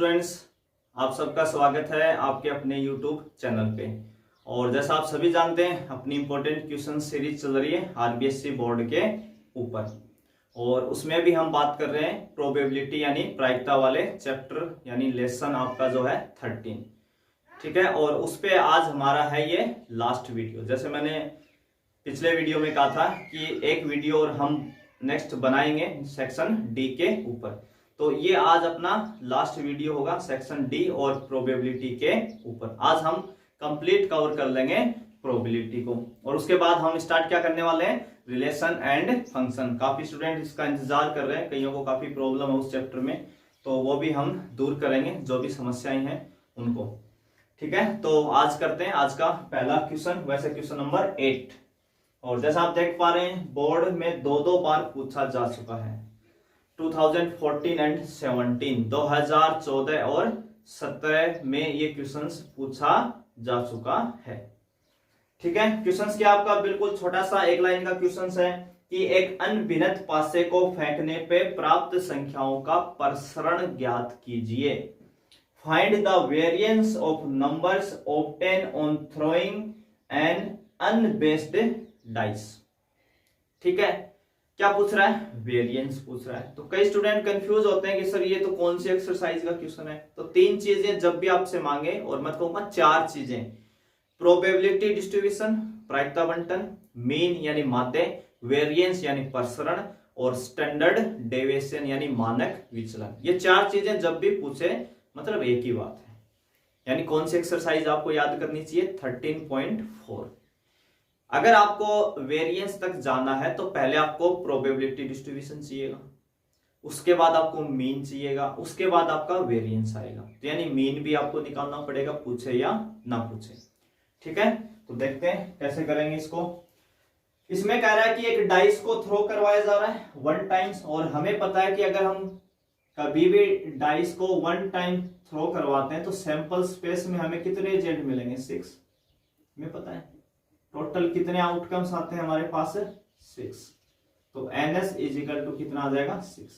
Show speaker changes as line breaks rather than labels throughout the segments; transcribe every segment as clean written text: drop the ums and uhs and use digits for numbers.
Students, आप सबका स्वागत है आपके अपने YouTube चैनल पे। और जैसा आप सभी जानते हैं, अपनी इंपॉर्टेंट क्वेश्चन सीरीज चल रही है आरबीएससी बोर्ड के ऊपर, और उसमें भी हम बात कर रहे हैं प्रोबेबिलिटी यानी प्रायिकता वाले चैप्टर यानी लेसन आपका जो है 13। ठीक है, और उस पे आज हमारा है ये लास्ट वीडियो। जैसे मैंने पिछले वीडियो में कहा था कि एक वीडियो और हम नेक्स्ट बनाएंगे सेक्शन डी के ऊपर, तो ये आज अपना लास्ट वीडियो होगा सेक्शन डी और प्रोबेबिलिटी के ऊपर। आज हम कंप्लीट कवर कर लेंगे प्रोबेबिलिटी को, और उसके बाद हम स्टार्ट क्या करने वाले हैं, रिलेशन एंड फंक्शन। काफी स्टूडेंट इसका इंतजार कर रहे हैं, कईयों को काफी प्रॉब्लम है उस चैप्टर में, तो वो भी हम दूर करेंगे जो भी समस्याएं हैं उनको। ठीक है, तो आज करते हैं आज का पहला क्वेश्चन, वैसे क्वेश्चन नंबर 8। और जैसा आप देख पा रहे हैं बोर्ड में दो बार पूछा जा चुका है, 2014 एंड 17, 2014 और 17 में ये क्वेश्चंस पूछा जा चुका है। ठीक है, क्वेश्चंस क्या आपका बिल्कुल छोटा सा एक लाइन का क्वेश्चंस है कि एक अनभिन्नत पासे को फेंकने पे प्राप्त संख्याओं का प्रसरण ज्ञात कीजिए। Find the variance of numbers obtain on throwing an unbiased dice. ठीक है, क्या पूछ रहा है, वेरिएंस पूछ रहा है। तो कई स्टूडेंट कंफ्यूज होते हैं कि सर ये तो कौन सी एक्सरसाइज का क्वेश्चन है। तो तीन चीजें जब भी आपसे मांगे, और मैं कहूंगा चार चीजें, प्रोबेबिलिटी डिस्ट्रीब्यूशन प्रायिकता बंटन, मीन यानी माध्य, वेरिएंस यानी प्रसरण, और स्टैंडर्ड डेविएशन यानी मानक विचलन। ये चार चीजें जब भी पूछे मतलब एक ही बात है, यानी कौन सी एक्सरसाइज आपको याद करनी चाहिए, 13.4। अगर आपको वेरिएंस तक जाना है तो पहले आपको प्रोबेबिलिटी डिस्ट्रीब्यूशन चाहिएगा, उसके बाद आपको मीन चाहिएगा, उसके बाद आपका वेरिएंस आएगा। तो यानी मीन भी आपको निकालना पड़ेगा, पूछे या ना पूछे। ठीक है, तो देखते हैं कैसे करेंगे इसको। इसमें कह रहा है कि एक डाइस को थ्रो करवाया जा रहा है 1 टाइम्स, और हमें पता है कि अगर हम कभी भी डाइस को 1 टाइम थ्रो करवाते हैं तो सैंपल स्पेस में हमें कितने जेड मिलेंगे, 6। हमें पता है टोटल कितने आउटकम्स आते हैं हमारे पास, 6। तो NS इज इक्वल टू कितना आ जाएगा, 6।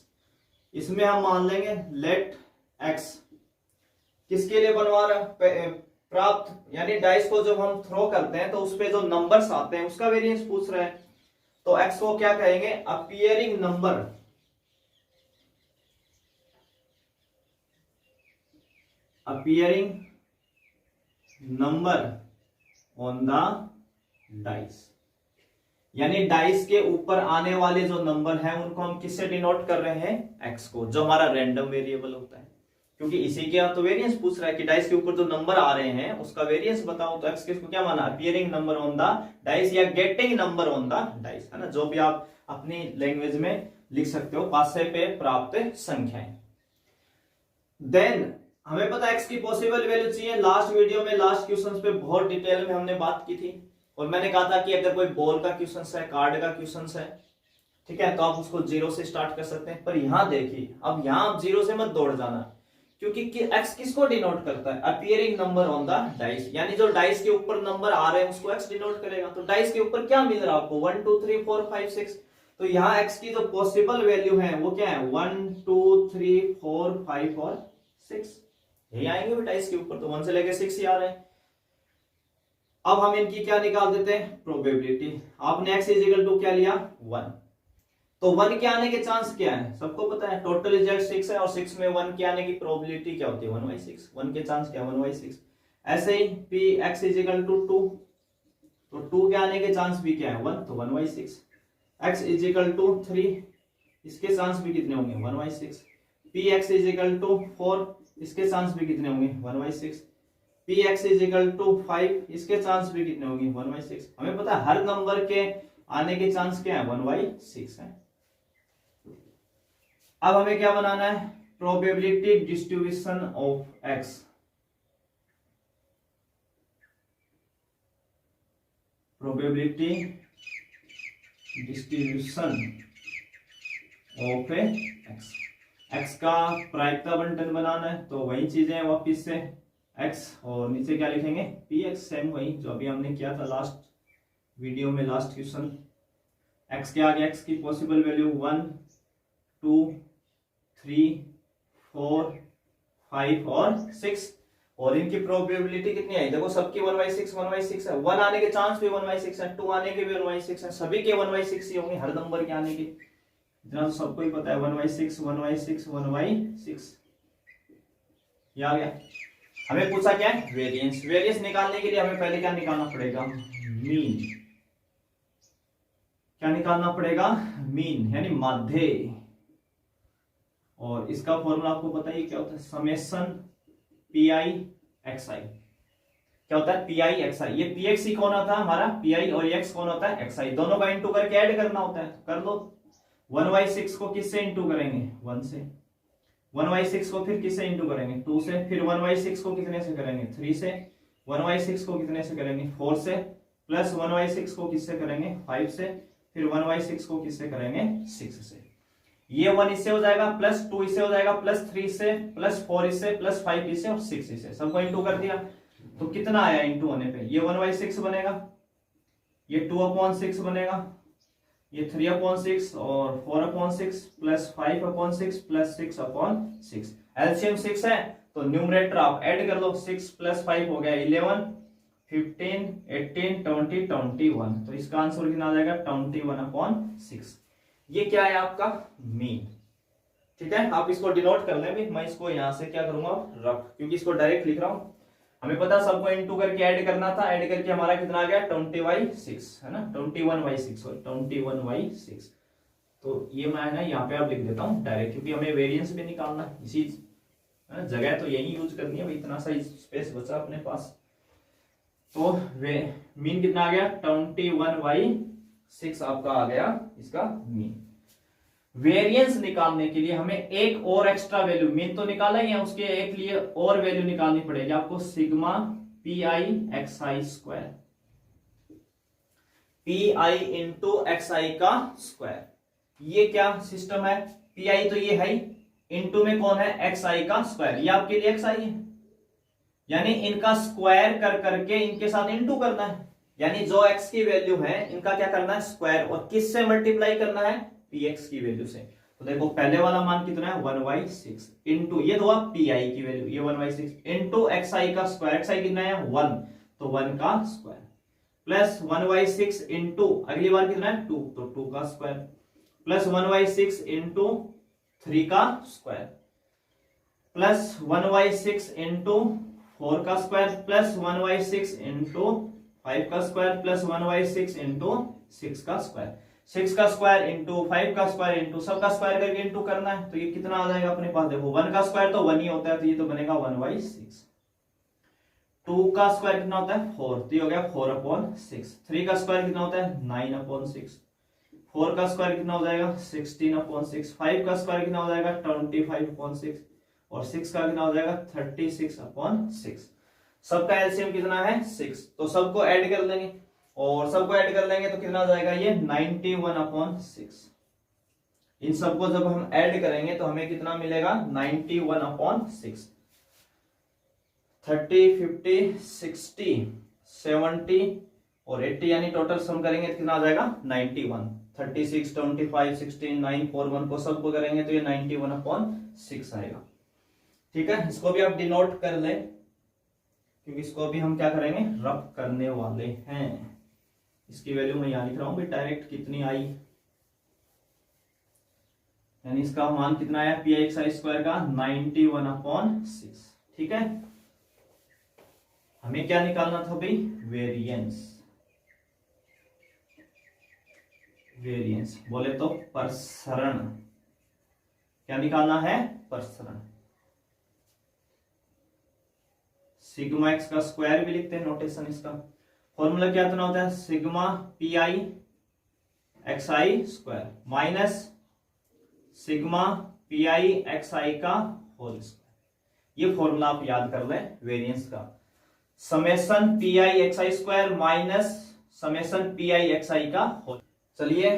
इसमें हम मान लेंगे लेट x किसके लिए बनवा रहा है, प्राप्त यानी डाइस को जब हम थ्रो करते हैं तो उस पे जो नंबर्स आते हैं उसका वेरिएंस पूछ रहा है। तो x को क्या कहेंगे, appearing number, appearing number on the dice, यानी डाइस के ऊपर आने वाले जो नंबर हैं उनको हम किससे डिनोट कर रहे हैं, x को, जो हमारा रैंडम वेरिएबल होता है। क्योंकि इसी के तो वेरिएंस पूछ रहा है कि डाइस के ऊपर जो नंबर आ रहे हैं उसका वेरिएंस बताओ। तो x के इसको क्या माना, appearing number on the dice या getting number on the dice, है ना, जो भी आप अपनी लैंग्वेज में लिख सकते हो, पासे पे प्राप्त संख्याएं। देन हमें पता है x की पॉसिबल वैल्यू चाहिए। लास्ट वीडियो में लास्ट क्वेश्चन पे बहुत डिटेल में हमने बात की थी, और मैंने कहा था कि अगर कोई बॉल का क्वेश्चन है, कार्ड का क्वेश्चन है, ठीक है, तो आप उसको 0 से स्टार्ट कर सकते हैं। पर यहां देखिए, अब यहां आप 0 से मत दौड़ जाना, क्योंकि x किसको डिनोट करता है, appearing number on the dice, यानी जो डाइस के ऊपर नंबर आ रहे हैं उसको x डिनोट करेगा। तो डाइस के ऊपर क्या मिल रहा है आपको, 1 2 3 4 5 6। तो यहाँ x की जो पॉसिबल वैल्यू है वो क्या है, 1 2 3 4 5 और 6, यही आएंगे डाइस के ऊपर। तो 1 से लेकर 6 ही आ रहे हैं। अब हम इनकी क्या निकाल देते हैं, प्रोबेबिलिटी। आपने x इज इक्वल टू क्या लिया, 1। तो 1 के आने के चांस क्या है, सबको पता है, टोटल रिजल्ट 6 है, और 6 में 1 के आने की प्रोबेबिलिटी क्या होती है, 1/6। 1 के चांस क्या, 1/6। ऐसे ही p x is equal to 2, तो 2 के आने के चांस भी क्या है, 1, तो 1/6। x इज इक्वल टू 3, इसके चांस भी कितने होंगे, 1/6। p x is equal to 4, इसके चांस भी कितने होंगे, 1/6। px इज इक्वल टू 5, इसके चांस भी कितने होंगे, 1/6। हमें पता है हर नंबर के आने के चांस क्या है, 1/6 है। अब हमें क्या बनाना है, probability distribution of x। Probability distribution of x, x का प्रायिकता बंटन बनाना है। तो वही चीजें वापिस से x, और नीचे क्या लिखेंगे, px, सेम वही जो अभी हमने किया था लास्ट वीडियो में, लास्ट क्वेश्चन। x के आगे x की पॉसिबल वैल्यू 1 2 3 4 5 और 6, और इनकी प्रोबेबिलिटी कितनी आई, देखो सबकी 1/6 है, 1 आने के चांस भी 1/6 है, 2 आने के भी 1/6 है, सभी के 1/6 ही होंगे हर नंबर के आने के, इतना तो सबको ही पता है, 1/6 1/6 1/6। ये आ गया। हमें पूछा क्या है, वेरिएंस। वेरिएंस निकालने के लिए हमें पहले क्या निकालना पड़ेगा, मीन। क्या निकालना पड़ेगा, मीन यानी माध्य। और इसका फॉर्मूला आपको पता ही क्या होता है, समेशन पी आई एक्स आई। क्या होता है, पी आई एक्स आई। ये पी एक्स ही कौन होता है हमारा, पी आई, और एक्स कौन होता है, एक्स आई। दोनों का इंटू करके ऐड करना होता है, कर लो। 1/6 को किससे इंटू करेंगे, 1 से। 1/6 को फिर किससे इंटू करेंगे, 2 से। फिर 1/6 को कितने से करेंगे, 3 से। 1/6 को कितने से करेंगे, 4 से। प्लस 1/6 को किससे करेंगे, 5 से। फिर 1/6 को किससे करेंगे, 6 से। ये 1 इससे हो जाएगा, प्लस 2 इससे हो जाएगा, प्लस 3 इससे, प्लस 4 इससे, प्लस 5 इससे और 6 इससे, सबको इंटू कर दिया। तो कितना आया इंटू होने पे, ये 1/6 बनेगा, ये 2/6 बनेगा, ये 3/6 और 4/6 प्लस 5/6 प्लस 6/6। एलसीएम 6 है तो न्यूमरेटर आप ऐड कर लो, 6 प्लस 5 हो गया 11, 15, 18, 20, 21। तो इसका आंसर कितना आ जाएगा, 21/6। ये क्या है आपका मीन। ठीक है, आप इसको डिनोट कर लें भी, मैं इसको यहां से क्या करूंगा रफ, क्योंकि इसको डायरेक्ट लिख रहा हूं। हमें पता सबको इनटू करके ऐड करना था, ऐड करके हमारा कितना आ गया 20/6 है ना, 21/6 सॉरी 21/6। तो ये मैं ना यहाँ पे आप लिख देता हूँ डायरेक्ट, क्योंकि हमें वेरिएंस भी निकालना है, इसी जगह तो यही यूज करनी है भाई, इतना सा स्पेस बचा अपने पास। तो वे मीन कितना आ गया 21/6 आपका आ गया इसका मीन। वेरिएंस निकालने के लिए हमें एक और एक्स्ट्रा वैल्यू, मीन तो निकाला ही है, उसके एक लिए और वैल्यू निकालनी पड़ेगी आपको, sigma p i x i square, p i into x i का स्क्वायर। ये क्या सिस्टम है, पी आई तो ये है, इंटू में कौन है, एक्स आई का स्क्वायर। ये आपके लिए एक्स आई है, यानी इनका स्क्वायर कर करके इनके साथ इंटू करना है, यानी जो एक्स की वैल्यू है इनका क्या करना है स्क्वायर, और किससे मल्टीप्लाई करना है, पी एक्स की वैल्यू से। तो देखो पहले वाला मान कितना है 1/6 इंटू ये दो पी आई की वैल्यू, ये 1/6 इंटू एक्स आई का स्क्वायर, एक्स आई कितना है 1, तो 1 का स्क्वायर, प्लस 1/6 इंटू अगली बार कितना है 2, तो 2 का स्क्वायर, प्लस 1/6 इंटू 3 का स्क्वायर, प्लस 1/6 इंटू 4 का स्क्वायर, प्लस 1/6 इंटू 5 का स्क्वायर, प्लस 1/6 इंटू 6 का स्क्वायर। 6 का स्क्वायर इंटू 5 का स्क्वायर इंटू सबका स्क्वायर करके इंटू करना है, तो ये कितना आ जाएगा अपने पास, देखो 1 का स्क्वायर तो 1 ही होता है, तो ये तो बनेगा 1/6। 2 का स्क्वायर कितना होता है 4, तो ये हो गया 4/6। 3 का स्क्वायर कितना होता है 9/6। 4 का स्क्वायर कितना हो जाएगा 16/6। 5 का स्क्वायर कितना हो जाएगा 25/6 और 6 का कितना हो जाएगा 36/6। सबका एलसीएम कितना है 6, तो सबको ऐड कर लेंगे, और सबको ऐड कर लेंगे तो कितना आ जाएगा ये 91/6। इन सबको जब हम ऐड करेंगे तो हमें कितना मिलेगा 91/6। 30, 50, 60, 70 और 80, यानी टोटल सम करेंगे तो कितना आ जाएगा 91। 36, 25, 16, 9, 4, 1 को सबको करेंगे तो ये 91/6 आएगा। ठीक है, इसको भी आप डिनोट कर लें, क्योंकि इसको अभी हम क्या करेंगे रफ करने वाले हैं। इसकी वैल्यू मैं यहां लिख रहा हूं भी डायरेक्ट कितनी आई, यानी इसका मान कितना आया पी एक्स आई स्क्वायर का 91/6। ठीक है, हमें क्या निकालना था भाई वेरिएंस। वेरिएंस बोले तो प्रसरण, क्या निकालना है प्रसरण। सिग्मा एक्स का स्क्वायर भी लिखते हैं, नोटेशन इसका फॉर्मूला क्या इतना होता है sigma p i x i square minus sigma p i x i का होल स्क्वायर। ये फॉर्मूला आप याद कर लें वेरिएंस का, summation p i x i square minus summation p i x i का होल। चलिए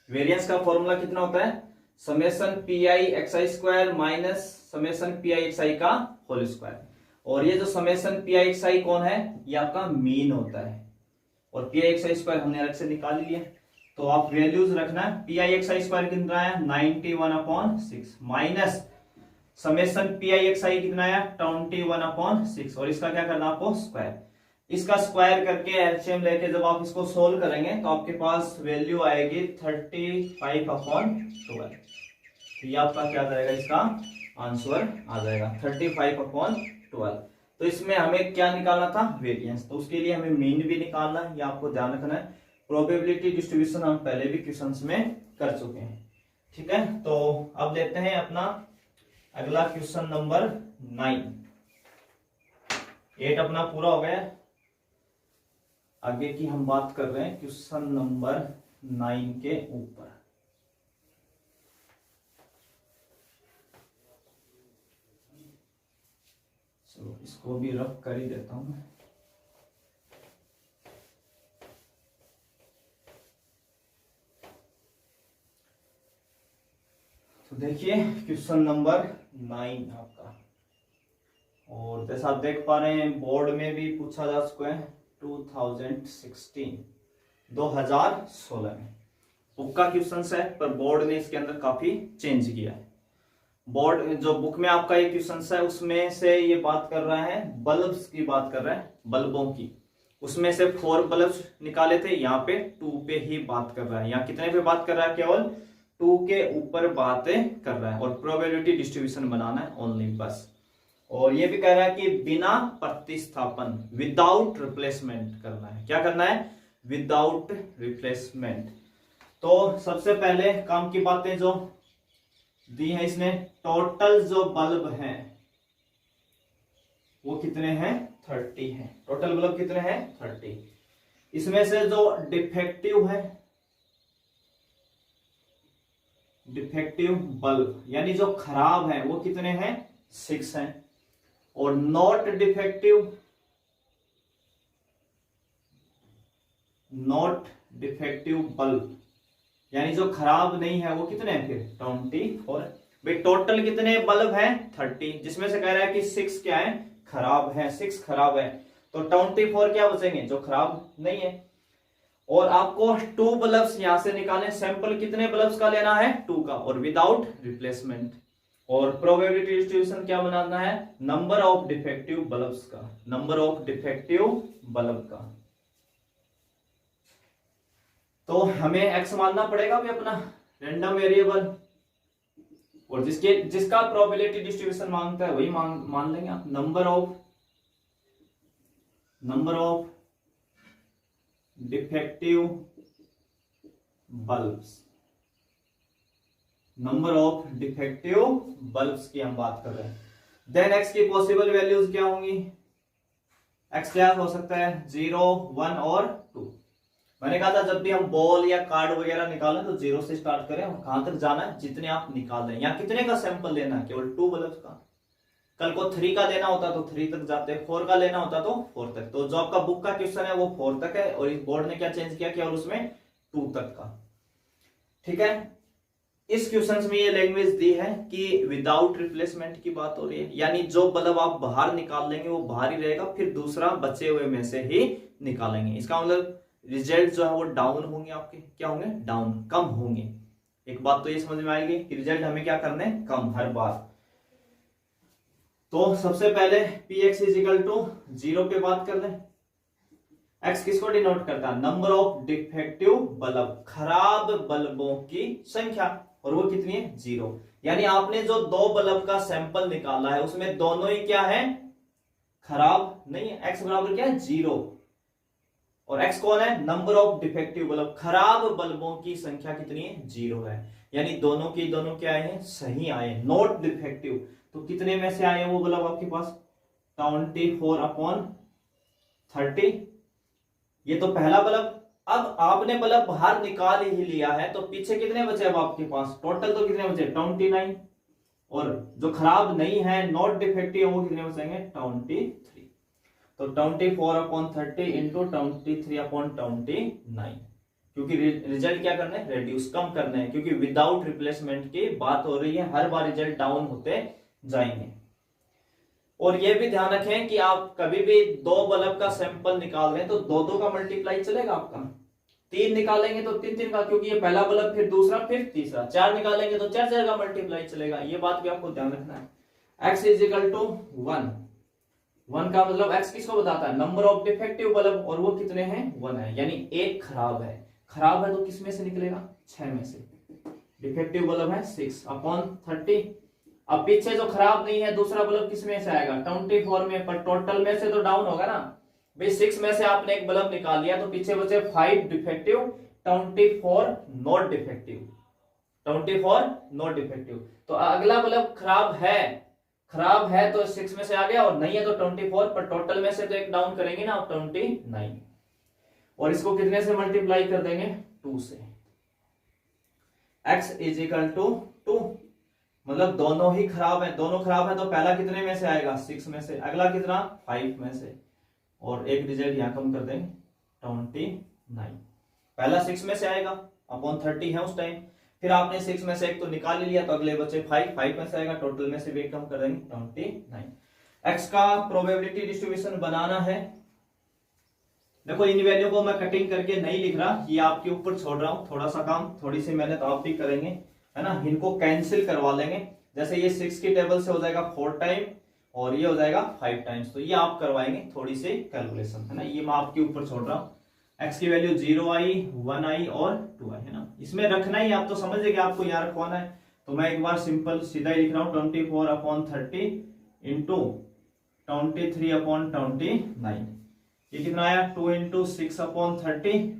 वेरिएंस का फॉर्मूला कितना होता है summation p i x i square minus summation p i x i का होल स्क्वायर। और ये जो summation p i x i कौन है ये आपका मीन होता है, और p i x i square हमने अलग से निकाल लिया। तो आप वैल्यूज रखना है, p i x i square कितना है 91/6 minus summation p i x i कितना आया 21/6 और इसका क्या करना आपको स्क्वायर। इसका स्क्वायर करके एलसीएम लेके जब आप इसको सोल्व करेंगे तो आपके पास वैल्यू आएगी 35/12। ये आपका क्या जाएगा, इसका आंसर आ जाएगा 35/12। तो इसमें हमें क्या निकालना था, वेरिएंस। तो उसके लिए हमें मीन भी निकालना है, ये आपको ध्यान रखना है। प्रोबेबिलिटी डिस्ट्रीब्यूशन हम पहले भी क्वेश्चंस में कर चुके हैं, ठीक है। तो अब लेते हैं अपना अगला क्वेश्चन नंबर 9। 8 अपना पूरा हो गया। आगे की हम बात कर रहे हैं क्वेश्चन नंबर 9 के ऊपर। चलो इसको भी रफ कर ही देता हूं मैं। तो देखिए क्वेश्चन नंबर 9 आपका, और जैसा आप देख पा रहे हैं बोर्ड में भी पूछा जा चुका है 2016 में बुक का क्वेश्चन है, पर बोर्ड ने इसके अंदर काफी चेंज किया है। बोर्ड जो बुक में आपका ये क्वेश्चन है उसमें से ये बात कर रहा है बल्ब्स की बात कर रहा है, बल्बों की। उसमें से 4 बल्ब्स निकाले थे, यहाँ पे 2 पे ही बात कर रहा है। यहाँ कितने पे बात कर रहा है, केवल 2 के ऊपर बातें कर रहा है, और प्रोबेबिलिटी डिस्ट्रीब्यूशन बनाना है ओनली, बस। और ये भी कह रहा है कि बिना प्रतिस्थापन, विदाउट रिप्लेसमेंट करना है। क्या करना है, विदाउट रिप्लेसमेंट। तो सबसे पहले काम की बातें जो दी है इसने, टोटल जो बल्ब हैं वो कितने हैं, 30 हैं। टोटल बल्ब कितने हैं, 30। इसमें से जो डिफेक्टिव है, डिफेक्टिव बल्ब यानी जो खराब है वो कितने हैं, 6 हैं। और not defective, not defective bulb यानी जो खराब नहीं है वो कितने हैं, फिर 24। भाई टोटल कितने बल्ब हैं, 30, जिसमें से कह रहा है कि 6 क्या है, खराब है। 6 खराब है, तो 24 क्या बचेंगे, जो खराब नहीं है। और आपको 2 बल्ब्स यहां से निकालें। सैंपल कितने बल्ब्स का लेना है, 2 का, और विदाउट रिप्लेसमेंट। और प्रोबेबिलिटी डिस्ट्रीब्यूशन क्या बनाना है, नंबर ऑफ डिफेक्टिव बल्ब्स का, नंबर ऑफ डिफेक्टिव बल्ब का। तो हमें एक्स मानना पड़ेगा भी अपना रैंडम वेरिएबल, और जिसका प्रोबेबिलिटी डिस्ट्रीब्यूशन मांगता है वही मान लेंगे आप। Number of defective bulbs, number of defective bulbs की हम बात कर रहे हैं। देन एक्स की पॉसिबल वैल्यूज क्या होंगी, एक्स क्या हो सकता है, 0, 1 और 2। मैंने कहा था जब भी हम बॉल या कार्ड वगैरह निकालें तो 0 से स्टार्ट करें, और कहां तक जाना है, जितने आप निकाल दें। यहाँ कितने का सैंपल लेना है, केवल 2 बल्ब का। कल को 3 का लेना होता तो 3 तक जाते, 4 का लेना होता तो 4 तक। तो जो आपका बुक का क्वेश्चन है वो 4 तक है, और इस बोर्ड ने क्या चेंज किया, केवल उसमें 2 तक का। ठीक है, इस क्वेश्चन में ये लैंग्वेज दी है कि विदाउट रिप्लेसमेंट की बात हो रही है, यानी जो बल्ब आप बाहर निकाल लेंगे वो बाहर ही रहेगा, फिर दूसरा बचे हुए में से ही निकालेंगे। इसका मतलब रिजल्ट जो है वो डाउन होंगे, आपके क्या होंगे, डाउन, कम होंगे। एक बात तो ये समझ में आएगी कि रिजल्ट हमें क्या करने, कम, हर बार। तो सबसे पहले px इजिकल टू 0 पे बात कर लें। x किसको डिनोट करता है, नंबर ऑफ डिफेक्टिव बल्ब, खराब बल्बों की संख्या, और वो कितनी है, 0। यानी आपने जो 2 बल्ब का सैंपल निकाला है उसमें दोनों ही क्या है, खराब नहीं है। x बराबर क्या है, 0, और x कौन है, नंबर ऑफ डिफेक्टिव बल्ब, खराब बल्बों की संख्या कितनी है, 0 है। यानी दोनों की दोनों क्या आए हैं, सही आए, नॉट डिफेक्टिव। तो कितने में से आए वो बल्ब आपके पास, 24/30। ये तो पहला बल्ब। अब आपने बल्ब बाहर निकाल ही लिया है, तो पीछे कितने बचे अब आपके पास, टोटल तो कितने बचे, 29, और जो खराब नहीं है, नॉट डिफेक्टिव, वो कितने बचेंगे, 23। तो 24/30 इंटू 23/29, क्योंकि रिजल्ट क्या करना है, रेड्यूस, कम करना है, क्योंकि विदाउट रिप्लेसमेंट की बात हो रही है, हर बार रिजल्ट डाउन होते जाएंगे। और ये भी ध्यान रखें कि आप कभी भी 2 बल्ब का सैंपल निकाल रहे हैं तो 2 का मल्टीप्लाई चलेगा आपका। 3 निकालेंगे तो 3 का, क्योंकि ये पहला बल्ब, फिर दूसरा, फिर तीसरा। 4 निकालेंगे तो 4 का मल्टीप्लाई चलेगा। ये बात भी आपको ध्यान रखना है। x is equal to 1। 1 का मतलब x किसको बताता है, नंबर ऑफ डिफेक्टिव बल्ब, और वो कितने हैं, 1 है, यानी एक खराब है। खराब है तो किस में से निकलेगा, 6 में से। डिफेक्टिव बल्ब है 6/30। अब पीछे जो खराब नहीं है दूसरा बल्ब किस में से आएगा, 24 में, पर टोटल में से तो डाउन होगा ना भाई। 6 में से आपने एक बल्ब निकाल लिया तो पीछे बचे 5 defective, 24 not defective, 24 not defective. तो अगला बल्ब खराब है तो 6 में से आ गया, और नहीं है तो 24, पर टोटल में से तो एक डाउन करेंगे ना 29, और इसको कितने से मल्टीप्लाई कर देंगे, 2 से। x इज इक्वल टू 2, मतलब दोनों ही खराब है, दोनों खराब है तो पहला कितने में से आएगा, 6 में से, अगला कितना, 5 में से, और एक डिजिट यहां कम कर देंगे 29। पहला 6 में से आएगा अपॉन 30 है उस टाइम, फिर आपने 6 में से एक तो निकाल लिया तो अगले बचे 5 में से आएगा, टोटल में से भी कम कर देंगे 29। x का प्रोबेबिलिटी डिस्ट्रीब्यूशन बनाना है। देखो इन वैल्यू को मैं कटिंग करके नहीं लिख रहा, ये आपके ऊपर छोड़ रहा हूं, थोड़ा सा काम, थोड़ी सी मेहनत आप भी करेंगे, है ना। इनको कैंसिल करवा लेंगे, जैसे ये 6 की टेबल से हो जाएगा 4 टाइम और ये हो जाएगा 5 टाइम्स, तो ये आप करवाएंगे थोड़ी सी कैलकुलेशन, है ना। ये मैं आपके ऊपर छोड़ रहा हूँ। x की वैल्यू 0 आई, 1 आई और 2 आई, है ना। इसमें रखना ही, आप तो समझ गए आपको यहाँ रखवाना है, तो मैं एक बार सिंपल सीधा ही लिख रहा हूँ, 24/30 इंटू 23/29। ये कितना आया, 2 इंटू 6/30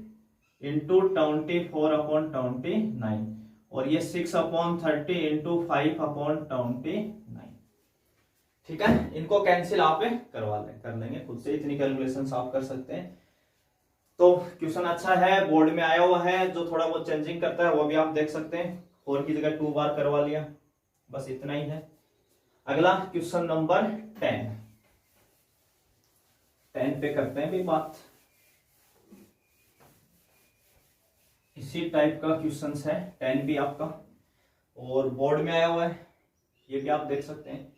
इंटू 24/29, और ये 6/30 इंटू 5/29। ठीक है, इनको कैंसिल आप कर लेंगे खुद से, इतनी कैलकुलेशन आप कर सकते हैं। तो क्वेश्चन अच्छा है, बोर्ड में आया हुआ है, जो थोड़ा बहुत चेंजिंग करता है वो भी आप देख सकते हैं। 4 की जगह 2 बार करवा लिया, बस इतना ही है। अगला क्वेश्चन नंबर 10 पे करते हैं भी बात। इसी टाइप का क्वेश्चन है 10 भी आपका, और बोर्ड में आया हुआ है, ये भी आप देख सकते हैं।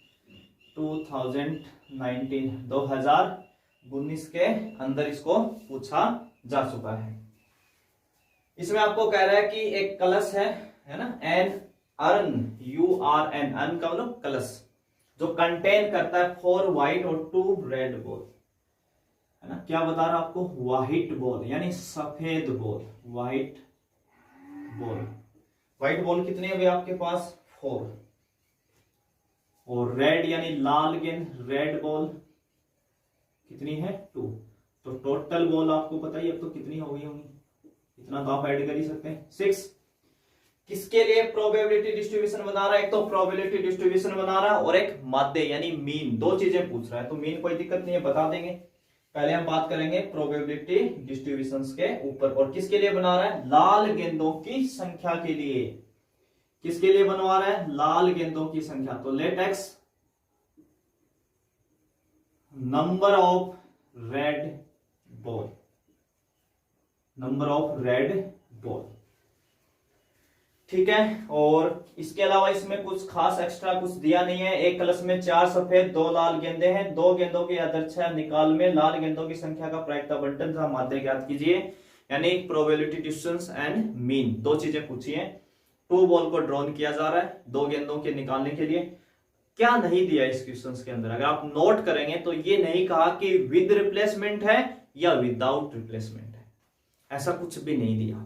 2019 के अंदर इसको पूछा जा चुका है। इसमें आपको कह रहा है कि एक कलश है ना, एन अर्न, URN, अर्न का मतलब कलश, जो कंटेन करता है 4 व्हाइट और 2 रेड बॉल, है ना। क्या बता रहा आपको, व्हाइट बॉल यानी सफेद बॉल, व्हाइट बॉल कितने है आपके पास, 4, और रेड यानी लाल गेंद, रेड बॉल कितनी है, 2। तो टोटल बॉल आपको पता ही अब तो कितनी हो गई होंगी, इतना तो आप ऐड कर ही सकते हैं, 6। किसके लिए प्रोबेबिलिटी डिस्ट्रीब्यूशन बना रहा है, एक तो प्रोबेबिलिटी डिस्ट्रीब्यूशन बना रहा है और एक माध्य यानी मीन, 2 चीजें पूछ रहा है। तो मीन कोई दिक्कत नहीं है, बता देंगे। पहले हम बात करेंगे प्रोबेबिलिटी डिस्ट्रीब्यूशंस के ऊपर, और किसके लिए बना रहा है, लाल गेंदों की संख्या के लिए। किसके लिए बनवा रहा है, लाल गेंदों की संख्या। तो let x number of red ball, ठीक है। और इसके अलावा इसमें कुछ खास एक्स्ट्रा कुछ दिया नहीं है। एक कलश में 4 सफेद 2 लाल गेंदे हैं, 2 गेंदों के आदर्शा निकाल में लाल गेंदों की संख्या का प्रायिकता बंटन तथा माध्य ज्ञात कीजिए, यानी प्रोबेबिलिटी डिस्ट्रीब्यूशंस एंड मीन, 2 चीजें पूछी है। 2 बॉल को ड्रॉन किया जा रहा है 2 गेंदों के निकालने के लिए। क्या नहीं दिया इस क्वेश्चन के अंदर, अगर आप नोट करेंगे तो ये नहीं कहा कि विद रिप्लेसमेंट है या विदाउट रिप्लेसमेंट है, ऐसा कुछ भी नहीं दिया।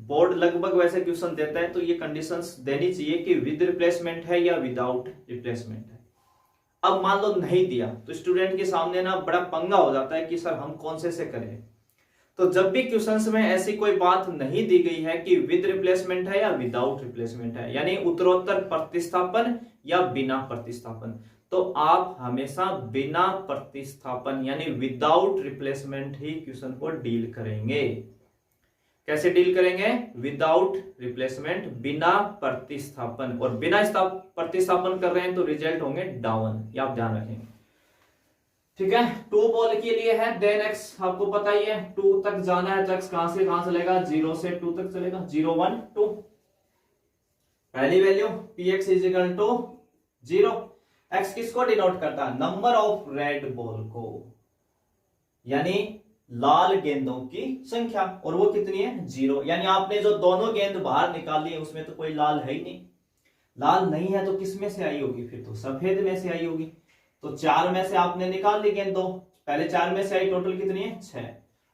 बोर्ड लगभग वैसे क्वेश्चन देता है तो ये कंडीशंस देनी चाहिए कि विद रिप्लेसमेंट है या विदाउट रिप्लेसमेंट है। अब मान लो नहीं दिया तो स्टूडेंट के सामने ना बड़ा पंगा हो जाता है कि सर हम कौन से करें। तो जब भी क्वेश्चंस में ऐसी कोई बात नहीं दी गई है कि विद रिप्लेसमेंट है या विदाउट रिप्लेसमेंट है, यानी उत्तरोत्तर प्रतिस्थापन या बिना प्रतिस्थापन, तो आप हमेशा बिना प्रतिस्थापन यानी विदाउट रिप्लेसमेंट ही क्वेश्चन को डील करेंगे। कैसे डील करेंगे, विदाउट रिप्लेसमेंट, बिना प्रतिस्थापन, और बिना प्रतिस्थापन कर रहे हैं तो रिजल्ट होंगे डाउन, ये आप ध्यान रखेंगे। ठीक है, 2 बॉल के लिए है, देन x आपको पता ही है 2 तक जाना है तो x कहां से कहां चलेगा, 0 से 2 तक चलेगा, 0 1 2। पहली value px is equal to 0। x किसको डिनोट करता है, नंबर ऑफ रेड बॉल को, यानी लाल गेंदों की संख्या, और वो कितनी है 0, यानी आपने जो दोनों गेंद बाहर निकाली है उसमें तो कोई लाल है ही नहीं। लाल नहीं है तो किस में से आई होगी, फिर तो सफेद में से आई होगी। तो 4 में से आपने निकाल ली गेंद 2, पहले 4 में से आई, टोटल कितनी है 6।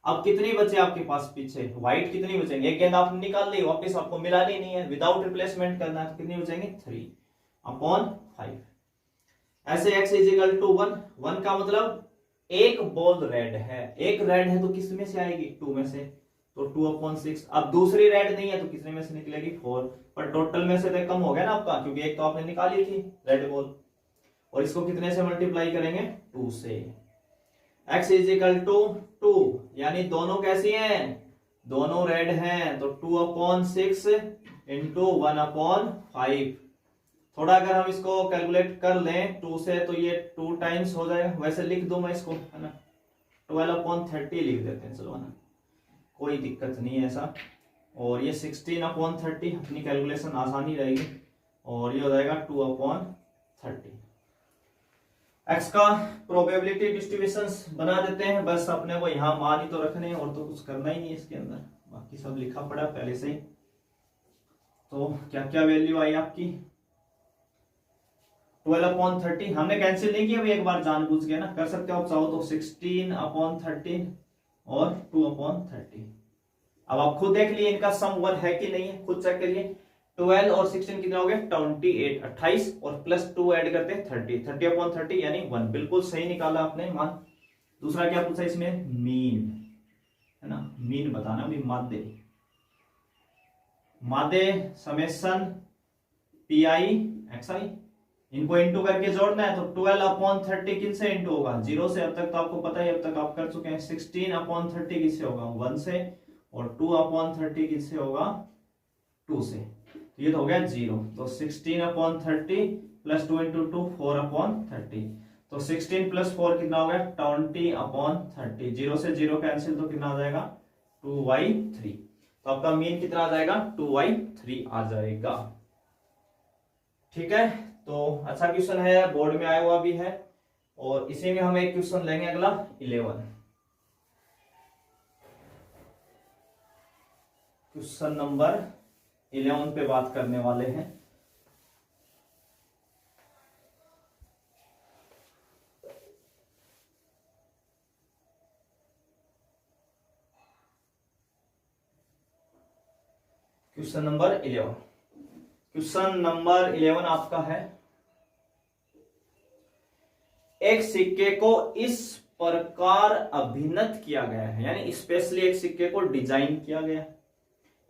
अब कितनी बचे आपके पास पीछे, व्हाइट कितनी बचेंगे, एक गेंद आपने निकाल ली, वापस आपको मिलानी नहीं है, विदाउट रिप्लेसमेंट करना है, तो कितनी बचेंगे 3/5। ऐसे x इजिकल टू 1, 1 का मतलब एक बॉल रेड है, एक रेड है तो किस में से आएगी 2 में से, तो 2/6। अब दूसरी रेड नहीं है तो कितने में से निकलेगी 4, पर टोटल में से तो कम हो गया ना आपका, क्योंकि एक तो आपने निकाली थी रेड बॉल, और इसको कितने से मल्टीप्लाई करेंगे 2 से। x इजिकल टू 2, यानी दोनों कैसी हैं, दोनों रेड हैं, तो 2/6 इंटू 1/5। थोड़ा अगर हम इसको कैलकुलेट कर लें 2 से तो ये 2 टाइम्स हो जाएगा, वैसे लिख दूं मैं इसको, है ना, 12/30 लिख देते हैं, चलो है ना, कोई दिक्कत नहीं है ऐसा। और ये 16/30, अपनी कैलकुलेशन आसानी रहेगी, और ये हो जाएगा 2/30। एक्स का प्रोबेबिलिटी डिस्ट्रीब्यूशन बना देते हैं, बस अपने को यहाँ मान ही तो रखने हैं, और तो कुछ करना ही नहीं है इसके अंदर, बाकी सब लिखा पड़ा पहले से ही। तो क्या क्या वैल्यू आई आपकी 12/30, हमने कैंसिल नहीं किया भाई, एक बार जानबूझ के ना, कर सकते हो आप चाहो तो 16/13 और 2/30। अब आप खुद देख लिए इनका सम 1 है कि नहीं है, खुद चेक करिए। 12 और 16 कितना हो गया 28, 28 और प्लस 2 ऐड करते हैं 30, 30/30 यानी 1, बिल्कुल सही निकाला आपने मान। दूसरा क्या पूछा इसमें, मीन, है ना, मीन बताना भी, मादे, मादे समेशन PI XI, इनको इंटू करके जोड़ना है, तो 12/30 किन से इंटू होगा 0 से, अब तक तो आपको पता है, अब तक आप कर चुके हैं। 16/30 किससे होगा 1 से, और 2/30 किससे होगा 2 से, तो ये तो हो गया 0। तो 16/30 प्लस 2 इंटू 2 4/30, तो 16 प्लस 4 कितना हो गया 20/30, 0 से 0 कैंसिल, तो कितना आ जाएगा 2/3। तो आपका मीन कितना आ जाएगा 2/3 आ जाएगा। ठीक है, तो अच्छा क्वेश्चन है, बोर्ड में आया हुआ भी है, और इसी में हम एक क्वेश्चन लेंगे अगला 11, क्वेश्चन नंबर 11 पे बात करने वाले हैं। क्वेश्चन नंबर 11, क्वेश्चन नंबर 11 आपका है, एक सिक्के को इस प्रकार अभिनत किया गया है, यानी स्पेशली एक सिक्के को डिजाइन किया गया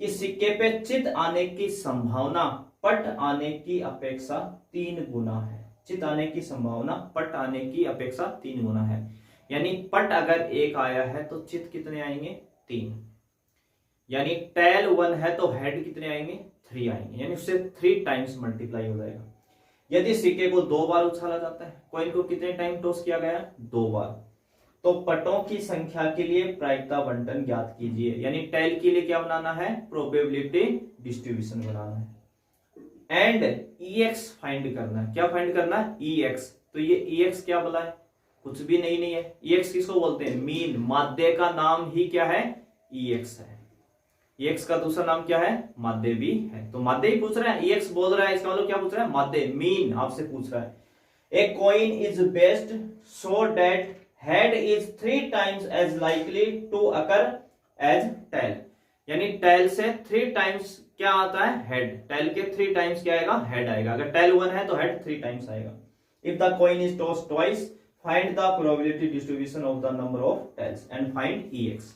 कि सिक्के पे चित आने की संभावना पट आने की अपेक्षा 3 गुना है। चित आने की संभावना पट आने की अपेक्षा 3 गुना है, यानी पट अगर 1 आया है तो चित कितने आएंगे 3, यानी टेल 1 है तो हेड कितने आएंगे 3 आएंगे, यानी उससे 3 टाइम्स मल्टीप्लाई हो जाएगा। यदि सिक्के को 2 बार उछाला जाता है, कॉइन को कितने टाइम टॉस किया गया 2 बार, तो पटों की संख्या के लिए प्रायिकता बंटन ज्ञात कीजिए, यानी टेल के लिए क्या बनाना है प्रोबेबिलिटी डिस्ट्रीब्यूशन बनाना है, एंड EX फाइंड करना है। क्या फाइंड करना है EX, तो ये EX क्या बोला है, कुछ भी नहीं है। EX किसको बोलते हैं मीन, माध्य का नाम ही क्या है EX है, EX का दूसरा नाम क्या है माध्य भी है, तो माध्य ही पूछ रहा है, EX बोल रहा है, इसका मतलब क्या पूछ रहा है माध्य, मीन आपसे पूछ रहा है। A coin is based so that head is 3 times as likely to occur as tail, यानी टेल से 3 टाइम्स क्या आता है हेड, टेल के 3 टाइम्स क्या आएगा हेड आएगा, अगर टेल 1 है तो हेड 3 टाइम्स आएगा। If the coin is tossed twice find the probability distribution of the number of tails and find EX।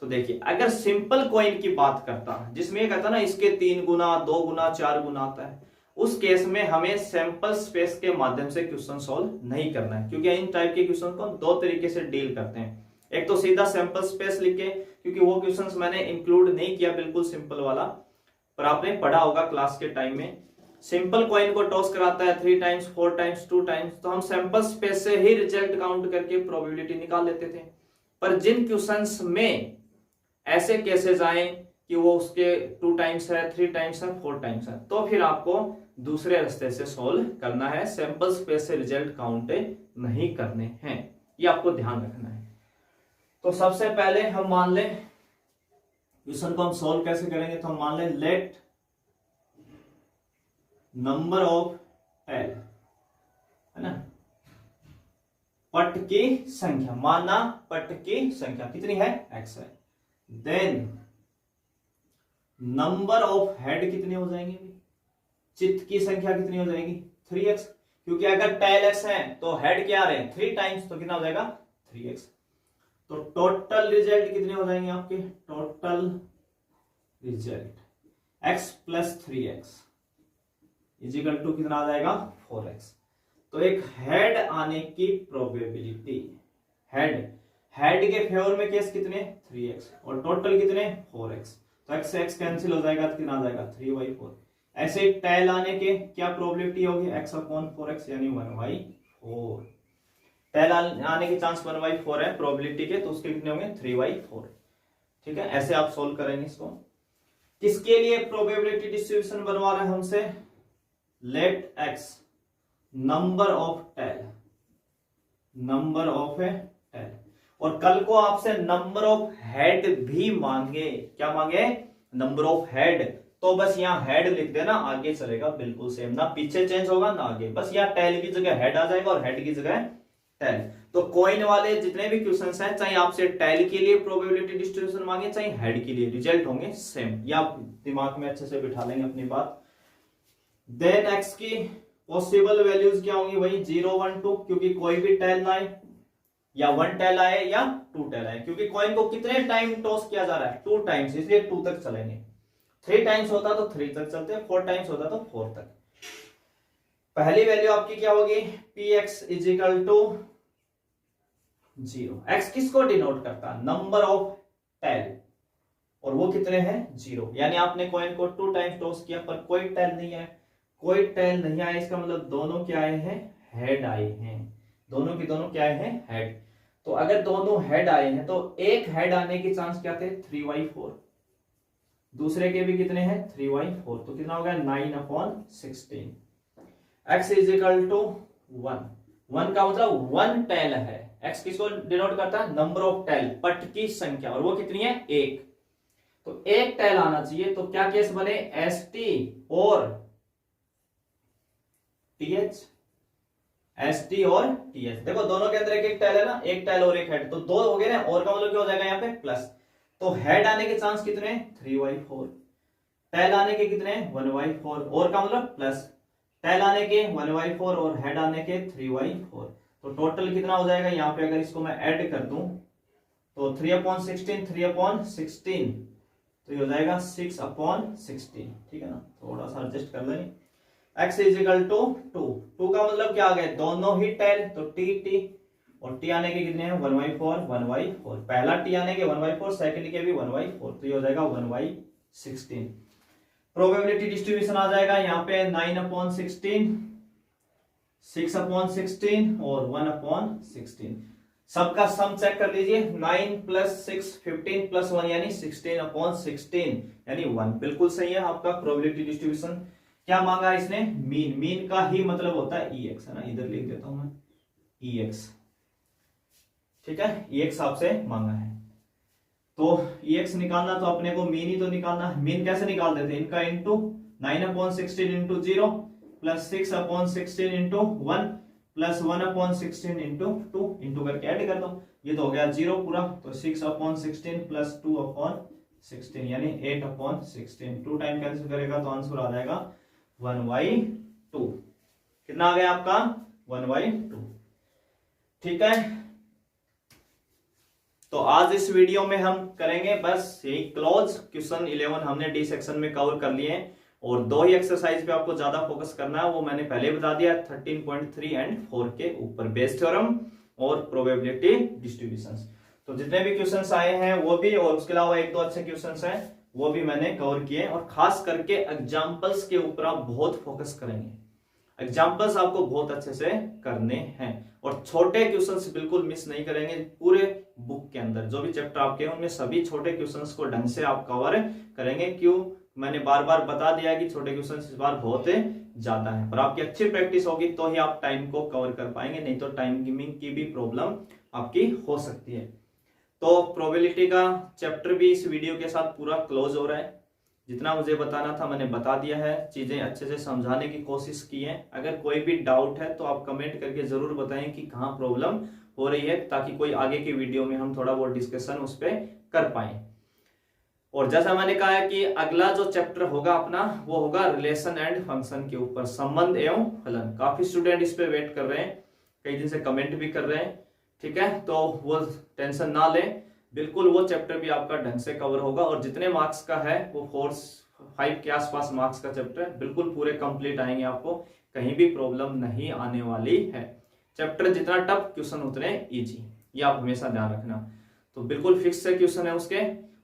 तो देखिए अगर सिंपल कॉइन की बात करता, जिसमें ये कहता ना इसके 3 गुना 2 गुना 4 गुना आता है, उस केस में हमें सैंपल स्पेस के माध्यम से क्वेश्चन सॉल्व नहीं करना है, क्योंकि इन टाइप के क्वेश्चन को हम 2 तरीके से डील करते हैं। एक तो सीधा सैंपल स्पेस लिख के, क्योंकि वो क्वेश्चंस मैंने इंक्लूड नहीं किया बिल्कुल सिंपल वाला, पर आपने पढ़ा होगा क्लास के टाइम में। सिंपल कॉइन को टॉस कराता है 3 टाइम्स 4 टाइम्स 2 टाइम्स, तो हम सैंपल स्पेस से ही रिजल्ट काउंट करके प्रोबेबिलिटी निकाल लेते थे। पर जिन क्वेश्चंस में ऐसे केसेस आए कि वो उसके 2 टाइम्स है 3 टाइम्स है 4 टाइम्स है, तो फिर आपको दूसरे रास्ते से सॉल्व करना है, सैंपल स्पेस से रिजल्ट काउंट नहीं करने हैं, ये आपको ध्यान रखना है। तो सबसे पहले हम मान लें क्वेश्चन को हम सॉल्व कैसे करेंगे, तो हम मान लें लेट नंबर ऑफ टेल, है ना, पट की संख्या, माना पट की संख्या कितनी है, x है। देन नंबर ऑफ हेड कितने हो जाएंगे, चित्त की संख्या कितनी हो जाएगी, 3x, क्योंकि अगर टेल x है तो हेड क्या आ रहे हैं 3 टाइम्स, तो कितना हो जाएगा 3x। तो टोटल रिजल्ट कितने हो जाएंगे आपके, total result x plus 3x equal to कितना आ जाएगा 4x। तो एक हेड आने की प्रोबेबिलिटी, हेड के फेवर में केस कितने 3x और टोटल कितने 4x, तो x से x कैंसिल हो जाएगा तो कितना आ जाएगा 3/4। ऐसे टेल आने के क्या प्रोबेबिलिटी होगी, x/4x यानी 1/4। टेल आने के चांस 1/4 है प्रोबेबिलिटी के, तो उसके कितने होंगे 3/4। ठीक है, ऐसे आप सोल्व करेंगे इसको। किसके लिए प्रोबेबिलिटी डिस्ट्रीब्यूशन बनवा रहे हैं हमसे, let x number of tail, number of tail, और कल को आपसे नंबर ऑफ हेड भी मांगे, क्या मांगे, नंबर ऑफ हेड, तो बस यहाँ हेड लिख देना, आगे चलेगा बिल्कुल सेम, ना पीछे चेंज होगा ना आगे, बस यहाँ टेल की जगह हेड आ जाएगा और हेड की जगह टेल। तो कॉइन वाले जितने भी क्वेश्चंस हैं, चाहे आपसे टेल के लिए प्रोबेबिलिटी डिस्ट्रीब्यूशन मांगे चाहे हेड के लिए, रिजल्ट होंगे सेम, या दिमाग में अच्छे से बिठा लेंगे अपनी बात। देन एक्स की पॉसिबल वैल्यूज क्या होंगी, वही 0 1 2, क्योंकि कोई भी टेल ना आए, या 1 टेल आए या 2 टेल आए, क्योंकि कॉइन को कितने टाइम टॉस किया जा रहा है 2 टाइम्स, इसलिए 2 तक चलेंगे। 3 टाइम्स होता तो 3 तक चलते, 4 टाइम्स होता तो 4 तक। पहली वैल्यू आपकी क्या होगी, px इजिकल टू 0। x किसको डिनोट करता है, नंबर ऑफ टेल, और वो कितने हैं 0, यानी आपने कॉइन को 2 टाइम्स टॉस किया पर कोई टेल नहीं है, कोई टेल नहीं आया, इसका मतलब दोनों क्या आए हैं, हेड आए हैं, दोनों की दोनों क्या आए हैं, हेड। तो अगर दोनों हेड आए हैं तो एक हेड आने के चांस क्या थे 3/4, दूसरे के भी कितने हैं 3/4, तो कितना हो गया 9/16। x इज इक्वल टू 1 का मतलब 1 टेल है, x किसको डिनोट करता है, नंबर ऑफ टेल, पट की संख्या, और वो कितनी है 1, तो एक टेल आना चाहिए। तो क्या केस बने, st और th, st और th, देखो दोनों के अंदर एक एक टेल है ना, एक टेल और एक हेड, तो 2 हो गए ना, और का मतलब क्या हो जाएगा यहाँ पे प्लस, तो हेड आने के चांस कितने 3/4, टेल आने के कितने 1/4, और का मतलब प्लस, टेल आने के 1/4 और हेड आने के 3/4, तो टोटल कितना हो जाएगा, यहाँ पे अगर इसको मैं ऐड कर दूं तो 3/16 तो ये हो जाएगा 6/16, ठीक है ना, थोड़ा सा एडजस्ट कर लेंगे। x इज इक्वल टू 2 का मतलब क्या आ गया, दोनों ही टेल, तो t, और t आने के कितने हैं 1/4, पहला t आने के 1/4, सेकंड के भी 1/4, तो ये हो जाएगा 1/16। प्रोबेबिलिटी डिस्ट्रीब्यूशन आ जाएगा यहाँ पे 9/16, 6/16 और 1/16। सबका सम चेक कर लीजिए, 9 + 6 15 + 1 यानी 16/16 यानी 1, बिल्कुल सही है आपका प्रोबेबिलिटी डिस्ट्रीब्यूशन। क्या मांगा इसने, मीन का ही मतलब होता है ex, है ना, इधर लिख देता हूं मैं ex, ठीक है, ex आपसे मांगा है, तो ex निकालना तो अपने को मीन ही तो निकालना है। मीन कैसे निकाल देते हैं, इनका into 9/16 into 0 plus 6/16 into 1 plus 1/16 into 2 into करके ऐड कर दो, ये तो हो गया 0 पूरा, तो 6/16 प्लस 2/16 यानी 8/16, 2 टाइम कैंसिल करेगा तो आंसर आ जाएगा 1/2, कितना आ गया आपका 1/2, ठीक है। तो आज इस वीडियो में हम करेंगे बस यही क्लोज, क्वेश्चन 11 हमने डी सेक्शन में कवर कर लिए हैं, और 2 ही एक्सरसाइज पे आपको ज्यादा फोकस करना है, वो मैंने पहले बता दिया 13.3 एंड 4 के ऊपर, बेस थ्योरम और प्रोबेबिलिटी डिस्ट्रीब्यूशंस। तो जितने भी क्वेश्चंस आए हैं वो भी, और उसके अलावा 1-2 अच्छे क्वेश्चंस हैं वो भी मैंने कवर किए, और खास करके एग्जाम्पल्स के ऊपर आप बहुत फोकस करेंगे, एग्जाम्पल्स आपको बहुत अच्छे से करने हैं, और छोटे क्वेश्चंस बिल्कुल मिस नहीं करेंगे। पूरे बुक के अंदर जो भी चैप्टर आपके हैं उनमें सभी छोटे क्वेश्चंस को ढंग से आप कवर करेंगे। क्यों, मैंने बार बार बता दिया कि छोटे क्वेश्चंस इस बार बहुत ज्यादा है, पर आपकी अच्छी प्रैक्टिस होगी तो ही आप टाइम को कवर कर पाएंगे, नहीं तो टाइमिंग की भी प्रॉब्लम आपकी हो सकती है। तो प्रोबेबिलिटी का चैप्टर भी इस वीडियो के साथ पूरा क्लोज हो रहा है, जितना मुझे बताना था मैंने बता दिया है, चीजें अच्छे से समझाने की कोशिश की है। अगर कोई भी डाउट है तो आप कमेंट करके जरूर बताएं कि कहाँ प्रॉब्लम हो रही है, ताकि कोई आगे की वीडियो में हम थोड़ा बहुत डिस्कशन उस पर कर पाए। और जैसा मैंने कहा है कि अगला जो चैप्टर होगा अपना वो होगा रिलेशन एंड फंक्शन के ऊपर, संबंध एवं फलन। काफी स्टूडेंट इस पे वेट कर रहे हैं, कई दिन से कमेंट भी कर रहे हैं, ठीक है। तो वो टेंशन ना लें, बिल्कुल वो चैप्टर भी आपका ढंग से कवर होगा। और जितने मार्क्स का है वो 4-5 के आसपास मार्क्स का चैप्टर है, बिल्कुल पूरे कंप्लीट आएंगे, आपको कहीं भी प्रॉब्लम नहीं आने वाली है। चैप्टर जितना टफ, क्वेश्चन उतने इजी, ये आप हमेशा ध्यान रखना। तो बिल्कुल फिक्स से क्वेश्चन है उसके,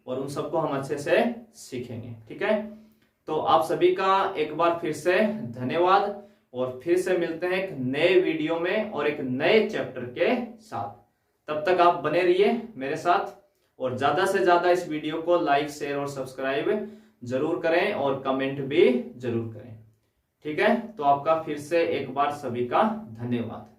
और उन सबको हम अच्छे से सीखेंगे, ठीक है। तो आप सभी का एक बार फिर से धन्यवाद, और फिर से मिलते हैं एक नए वीडियो में और एक नए चैप्टर के साथ। तब तक आप बने रहिए मेरे साथ, और ज्यादा से ज्यादा इस वीडियो को लाइक, शेयर और सब्सक्राइब जरूर करें, और कमेंट भी जरूर करें, ठीक है। तो आपका फिर से एक बार सभी का धन्यवाद।